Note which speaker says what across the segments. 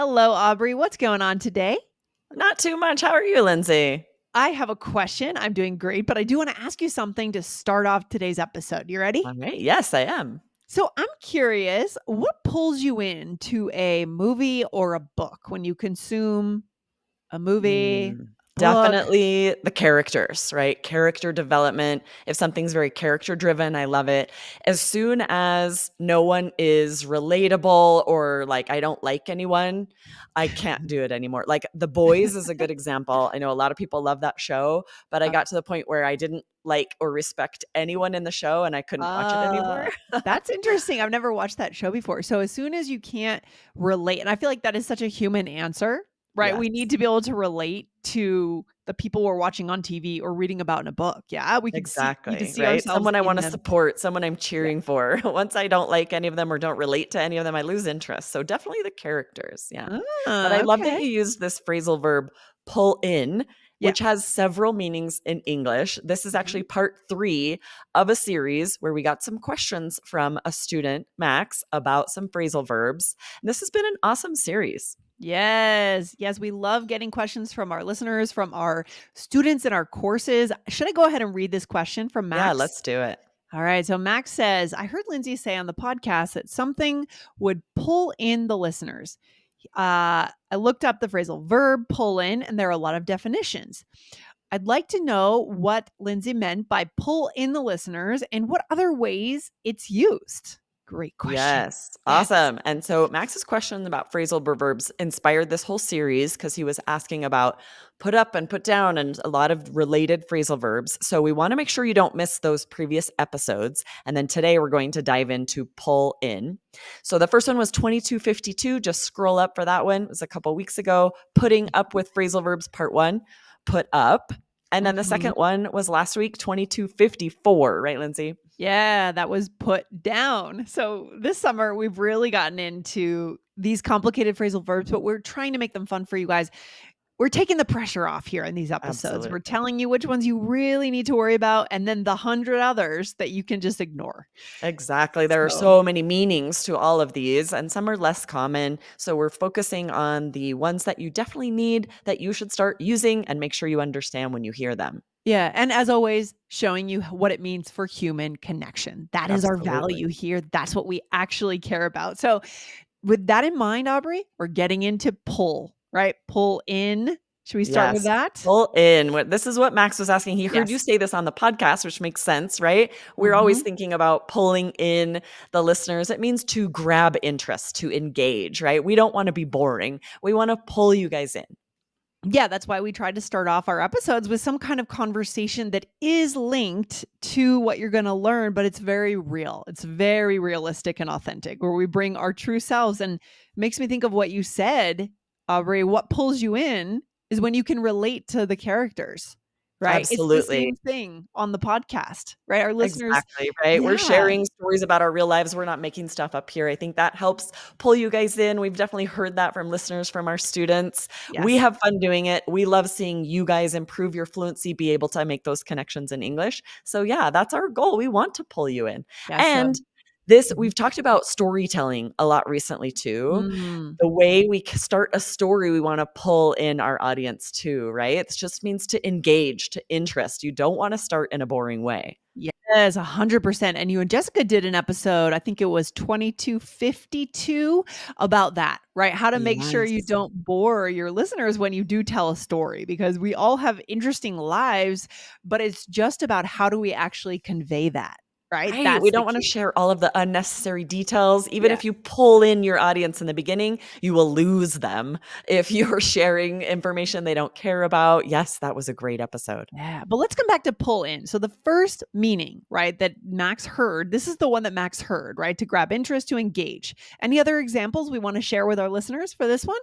Speaker 1: Hello, Aubrey. What's going on today?
Speaker 2: Not too much. How are you, Lindsay?
Speaker 1: I have a question. I'm doing great, but I do want to ask you something to start off today's episode. You ready?
Speaker 2: All right. Yes, I am.
Speaker 1: So, I'm curious, what pulls you into a movie or a book when you consume a movie, book?
Speaker 2: Definitely the characters, right? Character development. If something's very character driven, I love it. As soon as no one is relatable or like I don't like anyone, I can't do it anymore. Like The Boys is a good example. I know a lot of people love that show, but I
Speaker 1: Uh,
Speaker 2: got to the point where I didn't like or respect anyone in the show and I couldn't watch it anymore.
Speaker 1: uh, that's interesting. I've never watched that show before. So, as soon as you can't relate, and I feel like that is such a human answer, right? We need
Speaker 2: Yes.
Speaker 1: to be able to relate to the people we're watching on TV or reading about in a book. Yeah, we could see need to
Speaker 2: Exactly,
Speaker 1: see
Speaker 2: right?
Speaker 1: ourselves
Speaker 2: Someone I
Speaker 1: in
Speaker 2: wanna
Speaker 1: them.
Speaker 2: support, someone I'm
Speaker 1: Yeah.
Speaker 2: cheering for. Once I don't like any of them or don't relate to any of them, I lose interest. So definitely the characters, yeah. But I love that
Speaker 1: Okay.
Speaker 2: you used this phrasal verb pull in,
Speaker 1: Yeah.
Speaker 2: which has several meanings in English. This is
Speaker 1: Mhm.
Speaker 2: actually part 3 of a series where we got some questions from a student, Max, about some phrasal verbs. And this has been an awesome series.
Speaker 1: Yes. Yes, we love getting questions from our listeners, from our students in our courses. Should I go ahead and read this question from
Speaker 2: Yeah,
Speaker 1: Max?
Speaker 2: let's do it.
Speaker 1: All right. So Max says, I heard Lindsay say on the podcast that something would pull in the listeners. I looked up the phrasal verb pull in, and there are a lot of definitions. I'd like to know what Lindsay meant by pull in the listeners and what other ways it's used. Great question.
Speaker 2: Yes,
Speaker 1: Yes.
Speaker 2: awesome. And so Max's question about phrasal verbs inspired this whole series because he was asking about put up and put down and a lot of related phrasal verbs. So we want to make sure you don't miss those previous episodes. And then today we're going to dive into pull in. So the first one was 2252. Just scroll up for that one. It was a couple weeks ago. Putting up with phrasal verbs, part one, put up. And then the
Speaker 1: Mhm.
Speaker 2: second one was last week, 2254, right, Lindsay?
Speaker 1: Yeah, that was put down. So this summer, we've really gotten into these complicated phrasal verbs, but we're trying to make them fun for you guys. We're taking the pressure off here in these episodes. We're
Speaker 2: Absolutely.
Speaker 1: telling you which ones you really need to worry about, and then the 100 others that you can just ignore.
Speaker 2: Exactly. There are
Speaker 1: So,
Speaker 2: so many meanings to all of these, and some are less common. So we're focusing on the ones that you definitely need that you should start using and make sure you understand when you hear them.
Speaker 1: yeah. And as always, showing you what it means for human connection. That is our
Speaker 2: Absolutely.
Speaker 1: value here. That's what we actually care about. So, with that in mind, Aubrey, we're getting into pull, right? Pull in. Should we start with
Speaker 2: Yes.
Speaker 1: that?
Speaker 2: Pull in. This is what Max was asking. He heard you
Speaker 1: Yes.
Speaker 2: say this on the podcast, which makes sense, right? We're always
Speaker 1: Mhm.
Speaker 2: thinking about pulling in the listeners. It means to grab interest, to engage, right? We don't want to be boring. We want to pull you guys in.
Speaker 1: Yeah, that's why we try to start off our episodes with some kind of conversation that is linked to what you're going to learn, but it's very real. It's very realistic and authentic, where we bring our true selves. And it makes me think of what you said, Aubrey. What pulls you in is when you can relate to the characters, right? It's the
Speaker 2: Absolutely.
Speaker 1: same thing on the podcast, right? Our listeners,
Speaker 2: Exactly, right? We're
Speaker 1: yeah,
Speaker 2: sharing stories about our real lives. We're not making stuff up here. I think that helps pull you guys in. We've definitely heard that from listeners, from our students. We
Speaker 1: yes,
Speaker 2: have fun doing it. We love seeing you guys improve your fluency, be able to make those connections in English. So, yeah, that's our goal. We want to pull you in.
Speaker 1: yes. So,
Speaker 2: And this,
Speaker 1: mhm.
Speaker 2: we've talked about storytelling a lot recently too.
Speaker 1: Mm.
Speaker 2: The way we start a story, we want to pull in our audience too, right? It just means to engage, to interest. You don't want to start in a boring way.
Speaker 1: Yes, 100%. And you and Jessica did an episode, I think it was 2252, about that, right? How to make sure you
Speaker 2: Yes.
Speaker 1: don't bore your listeners when you do tell a story, because we all have interesting lives, but it's just about how do we actually convey that, right?
Speaker 2: Right, we
Speaker 1: That's the
Speaker 2: don't wanna
Speaker 1: key.
Speaker 2: share all of the unnecessary details. Even
Speaker 1: Yeah.
Speaker 2: if you pull in your audience in the beginning, you will lose them if you're sharing information they don't care about. Yes, that was a great episode.
Speaker 1: Yeah, but let's come back to pull in. So the first meaning, right, that Max heard, this is the one that Max heard, right? To grab interest, to engage. Any other examples we want to share with our listeners for this one?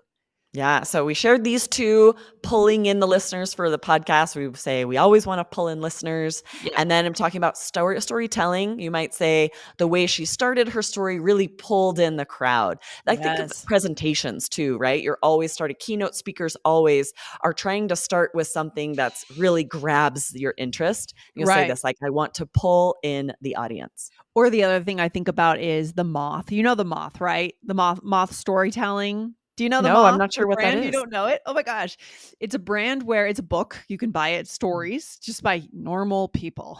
Speaker 2: Yeah, so we shared these 2,
Speaker 1: Mhm.
Speaker 2: pulling in the listeners for the podcast. We say we always wanna pull in listeners,
Speaker 1: Yeah.
Speaker 2: and then I'm talking about storytelling. You might say the way she started her story really pulled in the crowd. I think of
Speaker 1: Yes.
Speaker 2: presentations too, right? You're always starting keynote speakers always are trying to start with something that's really grabs your interest. You'll say
Speaker 1: Right.
Speaker 2: this, like, "I want to pull in the audience."
Speaker 1: Or the other thing I think about is the moth. You know the moth, right? The moth storytelling. Do you know
Speaker 2: No, I'm
Speaker 1: the
Speaker 2: not
Speaker 1: the
Speaker 2: sure what that
Speaker 1: brand? You
Speaker 2: is.
Speaker 1: don't know it? Oh my gosh. It's a brand where it's a book. You can buy it,
Speaker 2: Mm.
Speaker 1: stories just by normal people.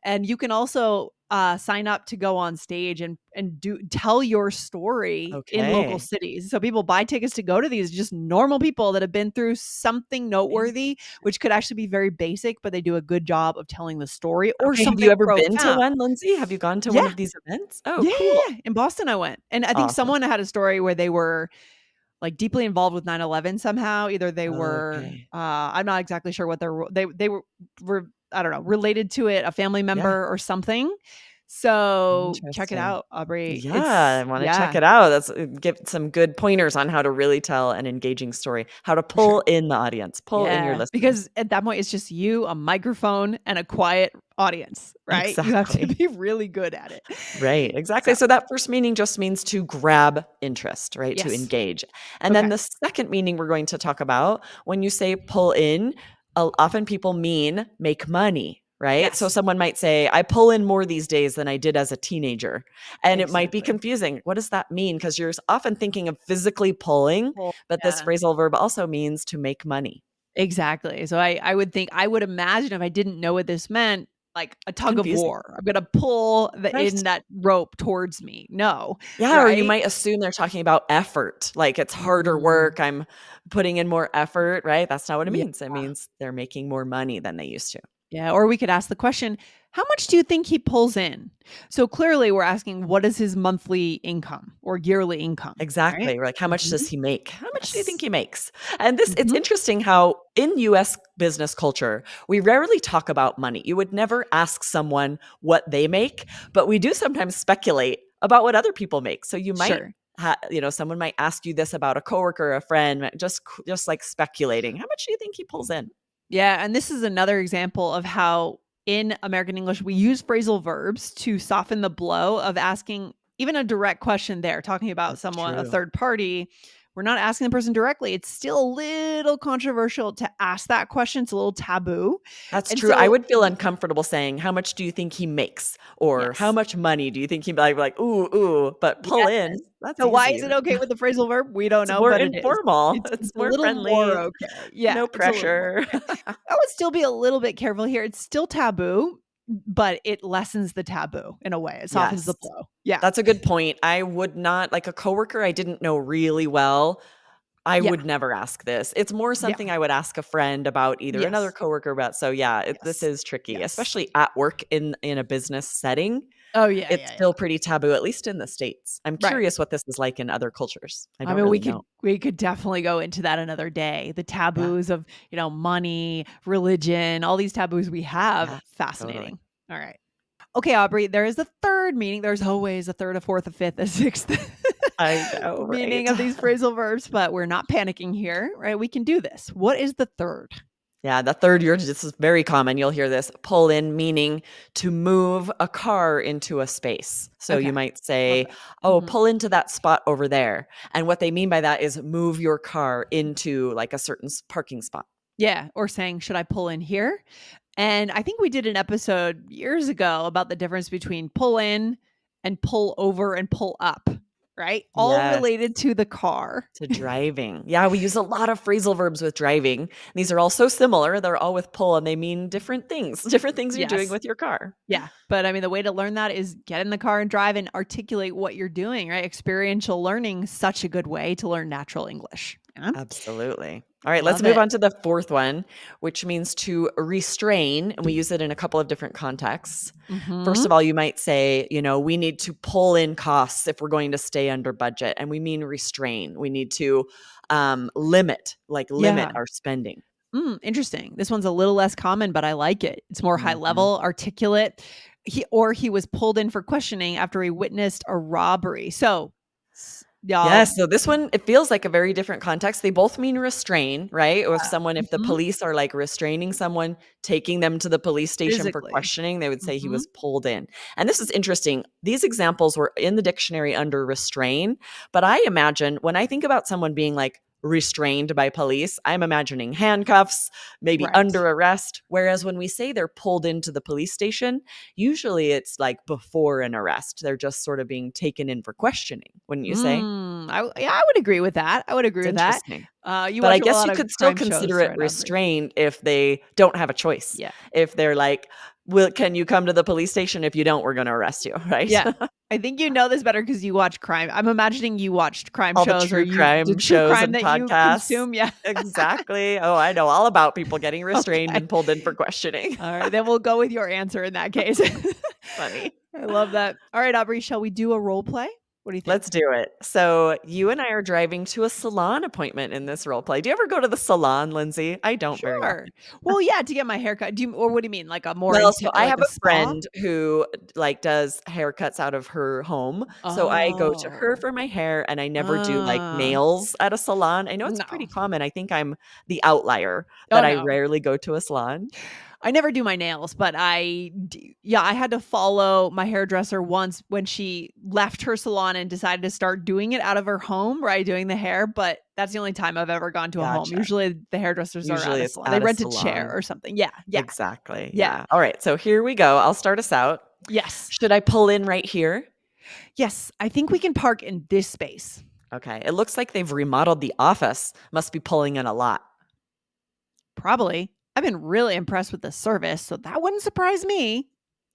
Speaker 1: And you can also sign up to go on stage and do tell your story in local
Speaker 2: Okay.
Speaker 1: cities. So people buy tickets to go to these just normal people that have been through something noteworthy, which could actually be very basic, but they do a good job of telling the story or
Speaker 2: Okay, have you
Speaker 1: something
Speaker 2: ever been to
Speaker 1: profound.
Speaker 2: one, Lindsay? Have you gone to
Speaker 1: Yeah.
Speaker 2: one of these events? Oh,
Speaker 1: Yeah,
Speaker 2: cool.
Speaker 1: yeah, yeah. In Boston I went. And I think
Speaker 2: Awesome.
Speaker 1: someone had a story where they were like deeply involved with 9/11 somehow. Either they were,
Speaker 2: Okay.
Speaker 1: I'm not exactly sure what their they were I don't know, related to it, a family
Speaker 2: Yeah,
Speaker 1: member or something. So check it
Speaker 2: interesting.
Speaker 1: out, Aubrey.
Speaker 2: Yeah, I
Speaker 1: It's
Speaker 2: wanna check
Speaker 1: yeah,
Speaker 2: it out. That's give some good pointers on how to really tell an engaging story, how to
Speaker 1: for sure.
Speaker 2: pull in the audience, pull in your
Speaker 1: Yeah,
Speaker 2: listeners.
Speaker 1: because at that point it's just you, a microphone, and a quiet audience, right? You have to
Speaker 2: Exactly.
Speaker 1: be really good at it.
Speaker 2: Right, exactly.
Speaker 1: So,
Speaker 2: So that first meaning just means to grab interest, right? To
Speaker 1: yes.
Speaker 2: engage. And then
Speaker 1: Okay.
Speaker 2: the second meaning we're going to talk about when you say pull in, often people mean make money, right? So
Speaker 1: Yes.
Speaker 2: someone might say, I pull in more these days than I did as a teenager. And it might be
Speaker 1: Exactly.
Speaker 2: confusing. What does that mean? Because you're often thinking of physically pulling,
Speaker 1: Well,
Speaker 2: but this
Speaker 1: yeah.
Speaker 2: phrasal verb also means to make money.
Speaker 1: Exactly. So I would think I would imagine if I didn't know what this meant, like a tug of
Speaker 2: Confusing,
Speaker 1: war. I'm gonna pull the
Speaker 2: right?
Speaker 1: in that rope towards me. No,
Speaker 2: Yeah, or you
Speaker 1: right?
Speaker 2: might assume they're talking about effort, like it's harder
Speaker 1: Mm,
Speaker 2: work, I'm putting in more effort, right? That's not what it
Speaker 1: yeah.
Speaker 2: means. It means they're making more money than they used to.
Speaker 1: Yeah, or we could ask the question, how much do you think he pulls in? So clearly we're asking what is his monthly income or yearly income, right?
Speaker 2: Exactly. We're like, how much does
Speaker 1: Mhm.
Speaker 2: he make? How much do you think
Speaker 1: Yes.
Speaker 2: he makes? And this, it's
Speaker 1: Mhm.
Speaker 2: interesting how in US business culture, we rarely talk about money. You would never ask someone what they make, but we do sometimes speculate about what other people make. So you might
Speaker 1: Sure.
Speaker 2: someone might ask you this about a coworker or a friend, just like speculating. How much do you think he pulls in?
Speaker 1: Yeah, and this is another example of how in American English we use phrasal verbs to soften the blow of asking even a direct question there, talking about
Speaker 2: That's
Speaker 1: someone, a
Speaker 2: true.
Speaker 1: third party. We're not asking the person directly. It's still a little controversial to ask that question. It's a little taboo.
Speaker 2: That's
Speaker 1: And
Speaker 2: true. I
Speaker 1: so,
Speaker 2: would feel uncomfortable saying, "How much do you think he makes?" Or, "How
Speaker 1: yes.
Speaker 2: much money do you think he" like, "Ooh, ooh," but pull
Speaker 1: Yes.
Speaker 2: in, that's
Speaker 1: So why is it
Speaker 2: easier.
Speaker 1: okay with the phrasal verb? We don't
Speaker 2: It's
Speaker 1: know,
Speaker 2: more
Speaker 1: but it is.
Speaker 2: informal.
Speaker 1: It's
Speaker 2: It's
Speaker 1: a
Speaker 2: more
Speaker 1: little more
Speaker 2: friendly.
Speaker 1: okay. Yeah,
Speaker 2: No
Speaker 1: it's a little more
Speaker 2: pressure.
Speaker 1: okay. I would still be a little bit careful here. It's still taboo, but it lessens the taboo in a way. It softens
Speaker 2: Yes.
Speaker 1: the blow. Yeah.
Speaker 2: That's a good point. I would not like a coworker I didn't know really well, I
Speaker 1: Yeah.
Speaker 2: would never ask this. It's more
Speaker 1: Yeah.
Speaker 2: something I would ask a friend about, either another
Speaker 1: Yes.
Speaker 2: coworker about. So, yeah, this
Speaker 1: Yes.
Speaker 2: is tricky,
Speaker 1: Yes.
Speaker 2: especially at work in a business setting.
Speaker 1: Oh, yeah,
Speaker 2: It's
Speaker 1: yeah, yeah.
Speaker 2: still pretty taboo, at least in the States. I'm
Speaker 1: Right.
Speaker 2: curious what this is like in other cultures. I
Speaker 1: I
Speaker 2: don't
Speaker 1: mean,
Speaker 2: really know.
Speaker 1: we could definitely go into that another day. The
Speaker 2: Yeah,
Speaker 1: taboos of, money, religion, all these taboos we have.
Speaker 2: yeah, totally.
Speaker 1: Fascinating. All right. Okay, Aubrey, there is a third meaning. There's always a third, a fourth, a fifth, a sixth
Speaker 2: I know,
Speaker 1: meaning
Speaker 2: right?
Speaker 1: of these phrasal verbs, but we're not panicking here, right? We can do this. What is the third?
Speaker 2: Yeah, the third year, this is very common. You'll hear this pull in, meaning to move a car into a space. So you
Speaker 1: Okay.
Speaker 2: might
Speaker 1: Love
Speaker 2: say,
Speaker 1: that.
Speaker 2: oh,
Speaker 1: Mhm.
Speaker 2: pull into that spot over there. And what they mean by that is move your car into like a certain parking spot.
Speaker 1: Yeah, or saying, "Should I pull in here?" And I think we did an episode years ago about the difference between pull in and pull over and pull up, right? All
Speaker 2: Yes.
Speaker 1: related to the car.
Speaker 2: To driving. Yeah, we use a lot of phrasal verbs with driving. These are all so similar. They're all with pull and they mean different things, different things you're doing
Speaker 1: Yes.
Speaker 2: with your car.
Speaker 1: Yeah, but I mean, the way to learn that is get in the car and drive and articulate what you're doing, right? Experiential learning, such a good way to learn natural English. Yeah,
Speaker 2: Absolutely. All right, let's
Speaker 1: love
Speaker 2: move
Speaker 1: it.
Speaker 2: on to the fourth one, which means to restrain. And we use it in a couple of different contexts. First
Speaker 1: Mhm.
Speaker 2: of all, you might say, we need to pull in costs if we're going to stay under budget. And we mean restrain. We need to limit
Speaker 1: Yeah.
Speaker 2: our spending.
Speaker 1: Interesting. This one's a little less common, but I like it. It's more high
Speaker 2: Mhm.
Speaker 1: level, articulate. He was pulled in for questioning after he witnessed a robbery. So, y'all,
Speaker 2: Yes, so this one, it feels like a very different context. They both mean restrain, right? Or if the
Speaker 1: mhm,
Speaker 2: police are like restraining someone, taking them to the police station for
Speaker 1: physically.
Speaker 2: questioning, they would say he
Speaker 1: Mhm.
Speaker 2: was pulled in. And this is interesting. These examples were in the dictionary under restrain, but I imagine when I think about someone being like restrained by police, I'm imagining handcuffs, maybe
Speaker 1: Right.
Speaker 2: under arrest. Whereas when we say they're pulled into the police station, usually it's like before an arrest. They're just sort of being taken in for questioning, wouldn't you say?
Speaker 1: Yeah, I would agree with that. I would agree
Speaker 2: It's
Speaker 1: with that.
Speaker 2: interesting.
Speaker 1: You
Speaker 2: But I
Speaker 1: watch a
Speaker 2: guess
Speaker 1: lot
Speaker 2: you
Speaker 1: of
Speaker 2: could still
Speaker 1: crime
Speaker 2: consider
Speaker 1: shows,
Speaker 2: it
Speaker 1: right, Aubrey?
Speaker 2: restrained if they don't have a choice.
Speaker 1: Yeah.
Speaker 2: If they're like, "Will can you come to the police station? If you don't, we're gonna arrest you," right?
Speaker 1: Yeah. I think you know this better because you watch crime. I'm imagining you watched crime
Speaker 2: All the
Speaker 1: shows or
Speaker 2: true
Speaker 1: you
Speaker 2: crime
Speaker 1: the true
Speaker 2: shows
Speaker 1: crime
Speaker 2: and
Speaker 1: that you
Speaker 2: podcasts.
Speaker 1: consume. Yeah.
Speaker 2: Exactly. Oh, I know all about people getting restrained
Speaker 1: Okay.
Speaker 2: and pulled in for questioning.
Speaker 1: All right, then we'll go with your answer in that case.
Speaker 2: Funny.
Speaker 1: I love that. All right, Aubrey, shall we do a role play? What do you think?
Speaker 2: Let's do it. So, you and I are driving to a salon appointment in this role play. Do you ever go to the salon, Lindsay? I don't very
Speaker 1: Sure.
Speaker 2: often.
Speaker 1: Well, yeah, to get my haircut. Do you or what do you mean? Like a more
Speaker 2: Well, so I
Speaker 1: like
Speaker 2: have
Speaker 1: a
Speaker 2: a
Speaker 1: spa?
Speaker 2: friend who, like, does haircuts out of her home, so I go to her
Speaker 1: Oh.
Speaker 2: for my hair, and I never do, like,
Speaker 1: Uh,
Speaker 2: nails at a salon. I know it's pretty
Speaker 1: no.
Speaker 2: common. I think I'm the outlier
Speaker 1: Oh,
Speaker 2: that I
Speaker 1: no.
Speaker 2: rarely go to a salon.
Speaker 1: I never do my nails, but yeah, I had to follow my hairdresser once when she left her salon and decided to start doing it out of her home, right, doing the hair, but that's the only time I've ever gone to a home.
Speaker 2: Gotcha.
Speaker 1: Usually, the hairdressers are at
Speaker 2: Usually
Speaker 1: a
Speaker 2: it's
Speaker 1: salon. They
Speaker 2: at a
Speaker 1: rent a chair
Speaker 2: salon.
Speaker 1: or something. Yeah, yeah,
Speaker 2: Exactly,
Speaker 1: yeah.
Speaker 2: yeah. Alright, so here we go. I'll start us out.
Speaker 1: Yes.
Speaker 2: Should I pull in right here?
Speaker 1: Yes, I think we can park in this space.
Speaker 2: Okay, it looks like they've remodeled the office. Must be pulling in a lot.
Speaker 1: Probably. I've been really impressed with the service, so that wouldn't surprise me.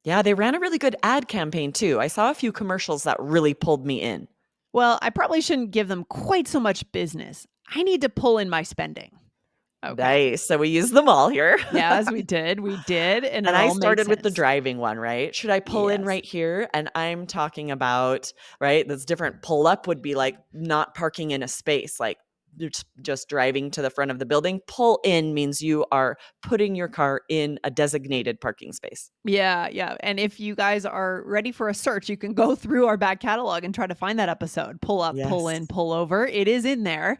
Speaker 2: Yeah, they ran a really good ad campaign too. I saw a few commercials that really pulled me in.
Speaker 1: Well, I probably shouldn't give them quite so much business. I need to pull in my spending. Okay.
Speaker 2: Nice. So we use them all here.
Speaker 1: Yes, we did. We did, and it
Speaker 2: And I
Speaker 1: all made
Speaker 2: started with the
Speaker 1: sense.
Speaker 2: driving one, right? Should I pull in
Speaker 1: Yes.
Speaker 2: right here? And I'm talking about, right? That's different. Pull up would be like not parking in a space, like you're just driving to the front of the building. Pull in means you are putting your car in a designated parking space.
Speaker 1: Yeah, yeah. And if you guys are ready for a search, you can go through our back catalog and try to find that episode. Pull up, pull in,
Speaker 2: Yes.
Speaker 1: pull over. It is in there.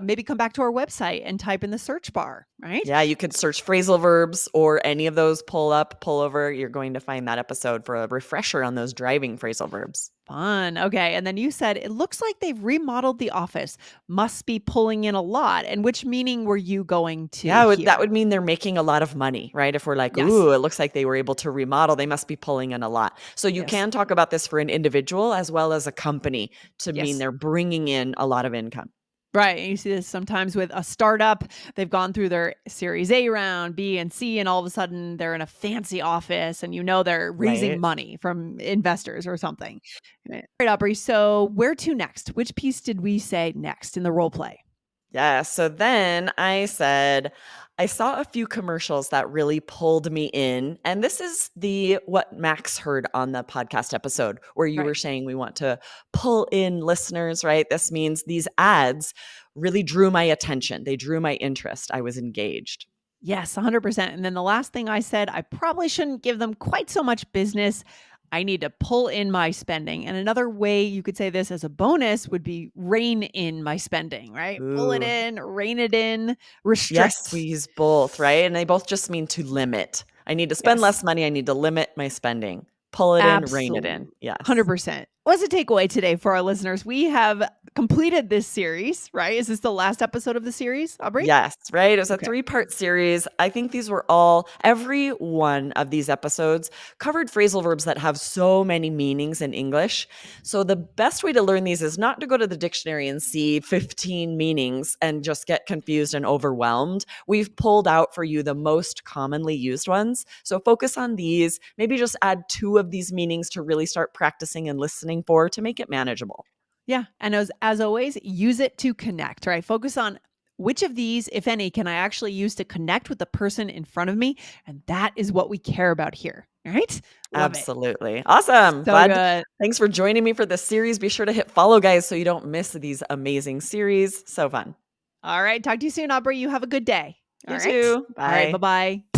Speaker 1: Maybe come back to our website and type in the search bar, right?
Speaker 2: Yeah, you could search phrasal verbs or any of those pull up, pull over. You're going to find that episode for a refresher on those driving phrasal verbs.
Speaker 1: Fun. Okay. And then you said it looks like they've remodeled the office. Must be pulling in a lot. And which meaning were you going to
Speaker 2: Yeah, that
Speaker 1: here?
Speaker 2: would mean they're making a lot of money, right? If we're like,
Speaker 1: Yes.
Speaker 2: "Ooh, it looks like they were able to remodel, they must be pulling in a lot." So you
Speaker 1: Yes.
Speaker 2: can talk about this for an individual as well as a company to mean
Speaker 1: Yes.
Speaker 2: they're bringing in a lot of income.
Speaker 1: Right. And you see this sometimes with a startup. They've gone through their Series A round, B and C, and all of a sudden they're in a fancy office and you know they're raising
Speaker 2: Right?
Speaker 1: money from investors or something. Right, Aubrey. So where to next? Which piece did we say next in the role play?
Speaker 2: Yeah, so then I said, I saw a few commercials that really pulled me in, and this is the what Max heard on the podcast episode where you were
Speaker 1: Right.
Speaker 2: saying we want to pull in listeners, right? This means these ads really drew my attention. They drew my interest. I was engaged.
Speaker 1: Yes, 100%. And then the last thing I said, I probably shouldn't give them quite so much business. I need to pull in my spending. And another way you could say this as a bonus would be rein in my spending, right? Pull it
Speaker 2: Ooh.
Speaker 1: in, rein it in,
Speaker 2: Yes, we
Speaker 1: restrict.
Speaker 2: use both, right? And they both just mean to limit. I need to spend
Speaker 1: Yes,
Speaker 2: less money. I need to limit my spending. Pull it in, rein it
Speaker 1: absolutely.
Speaker 2: in. Yes.
Speaker 1: 100%. What's the takeaway today for our listeners? We have completed this series, right? Is this the last episode of the series, Aubrey?
Speaker 2: Yes, right? It was a
Speaker 1: Okay.
Speaker 2: three-part series. I think these were all every one of these episodes covered phrasal verbs that have so many meanings in English. So the best way to learn these is not to go to the dictionary and see 15 meanings and just get confused and overwhelmed. We've pulled out for you the most commonly used ones. So focus on these. Maybe just add 2 of these meanings to really start practicing and listening for to make it manageable.
Speaker 1: Yeah. And as always, use it to connect, right? Focus on which of these, if any, can I actually use to connect with the person in front of me? And that is what we care about here. All right. Love it.
Speaker 2: Absolutely. Awesome.
Speaker 1: So
Speaker 2: Glad
Speaker 1: good.
Speaker 2: thanks for joining me for this series. Be sure to hit follow, guys, so you don't miss these amazing series. So fun.
Speaker 1: All right. Talk to you soon, Aubrey. You have a good day. All
Speaker 2: You
Speaker 1: right.
Speaker 2: too.
Speaker 1: All right. Bye
Speaker 2: Bye.
Speaker 1: bye.